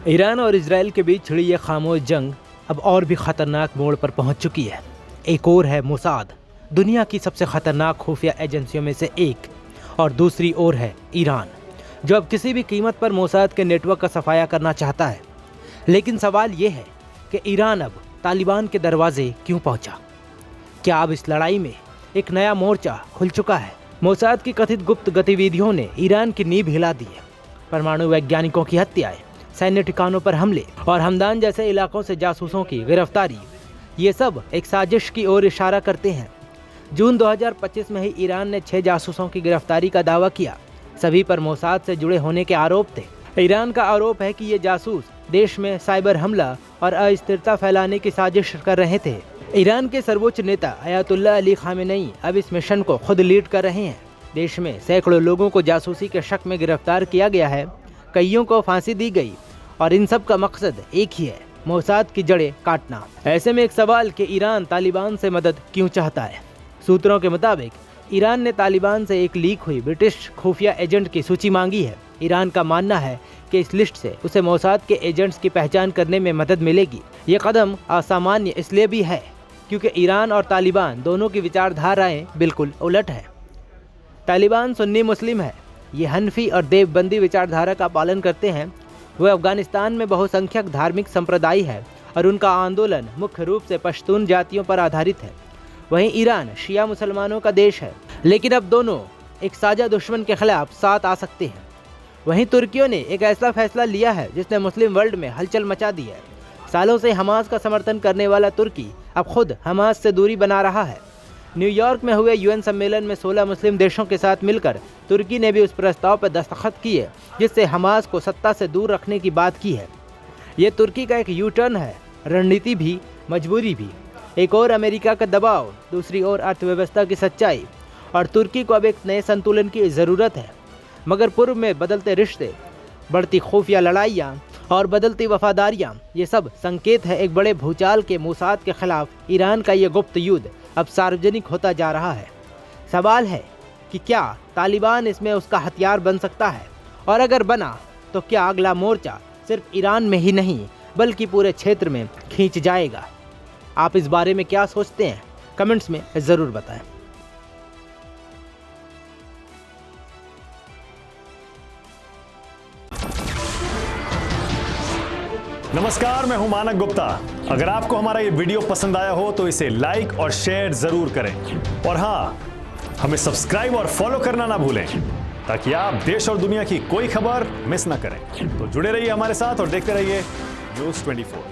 Iran और Israel के बीच छिड़ी ये खामोश जंग अब और भी खतरनाक मोड़ पर पहुंच चुकी है। एक ओर है मोसाद, दुनिया की सबसे खतरनाक खुफिया एजेंसियों में से एक, और दूसरी ओर है ईरान, जो अब किसी भी कीमत पर मोसाद के नेटवर्क का सफाया करना चाहता है। लेकिन सवाल ये है कि ईरान अब तालिबान के दरवाजे क्यों पहुंचा? क्या अब इस लड़ाई में एक नया मोर्चा खुल चुका है? मोसाद की कथित गुप्त गतिविधियों ने ईरान की नींव हिला दी है। परमाणु वैज्ञानिकों की हत्याएं, सैन्य ठिकानों पर हमले और हमदान जैसे इलाकों से जासूसों की गिरफ्तारी, ये सब एक साजिश की ओर इशारा करते हैं। जून 2025 में ही ईरान ने 6 जासूसों की गिरफ्तारी का दावा किया। सभी पर मोसाद से जुड़े होने के आरोप थे। ईरान का आरोप है कि ये जासूस देश में साइबर हमला और अस्थिरता फैलाने की साजिश कर रहे थे। ईरान के सर्वोच्च नेता अयातुल्लाह अली खामेनेई अब इस मिशन को खुद लीड कर रहे हैं। देश में सैकड़ों लोगों को जासूसी के शक में गिरफ्तार किया गया है, कईयों को फांसी दी गई, और इन सब का मकसद एक ही है, मोसाद की जड़ें काटना। ऐसे में एक सवाल कि ईरान तालिबान से मदद क्यों चाहता है? सूत्रों के मुताबिक ईरान ने तालिबान से एक लीक हुई ब्रिटिश खुफिया एजेंट की सूची मांगी है। ईरान का मानना है कि इस लिस्ट से उसे मोसाद के एजेंट्स की पहचान करने में मदद मिलेगी। ये कदम असामान्य इसलिए भी है क्योंकि ईरान और तालिबान दोनों की विचारधाराएं बिल्कुल उलट है। तालिबान सुन्नी मुस्लिम है, ये हनफी और देवबंदी विचारधारा का पालन करते हैं। वह अफगानिस्तान में बहुसंख्यक धार्मिक संप्रदाय है और उनका आंदोलन मुख्य रूप से पश्तून जातियों पर आधारित है। वहीं ईरान शिया मुसलमानों का देश है, लेकिन अब दोनों एक साझा दुश्मन के खिलाफ साथ आ सकते हैं। वहीं तुर्कियों ने एक ऐसा फैसला लिया है जिसने मुस्लिम वर्ल्ड में हलचल मचा दी है। सालों से हमास का समर्थन करने वाला तुर्की अब खुद हमास से दूरी बना रहा है। न्यूयॉर्क में हुए यूएन सम्मेलन में 16 मुस्लिम देशों के साथ मिलकर तुर्की ने भी उस प्रस्ताव पर दस्तखत किए जिससे हमास को सत्ता से दूर रखने की बात की है। ये तुर्की का एक यू टर्न है, रणनीति भी, मजबूरी भी। एक और अमेरिका का दबाव, दूसरी ओर अर्थव्यवस्था की सच्चाई, और तुर्की को अब एक नए संतुलन की ज़रूरत है। मगर पूर्व में बदलते रिश्ते, बढ़ती खुफिया लड़ाइयाँ और बदलती वफादारियाँ, ये सब संकेत है एक बड़े भूचाल के। मोसाद के खिलाफ ईरान का ये गुप्त युद्ध अब सार्वजनिक होता जा रहा है। सवाल है कि क्या तालिबान इसमें उसका हथियार बन सकता है, और अगर बना तो क्या अगला मोर्चा सिर्फ ईरान में ही नहीं बल्कि पूरे क्षेत्र में खींच जाएगा? आप इस बारे में क्या सोचते हैं? कमेंट्स में ज़रूर बताएं। नमस्कार, मैं हूं मानक गुप्ता। अगर आपको हमारा ये वीडियो पसंद आया हो तो इसे लाइक और शेयर जरूर करें, और हाँ, हमें सब्सक्राइब और फॉलो करना ना भूलें ताकि आप देश और दुनिया की कोई खबर मिस ना करें। तो जुड़े रहिए हमारे साथ और देखते रहिए न्यूज़ 24।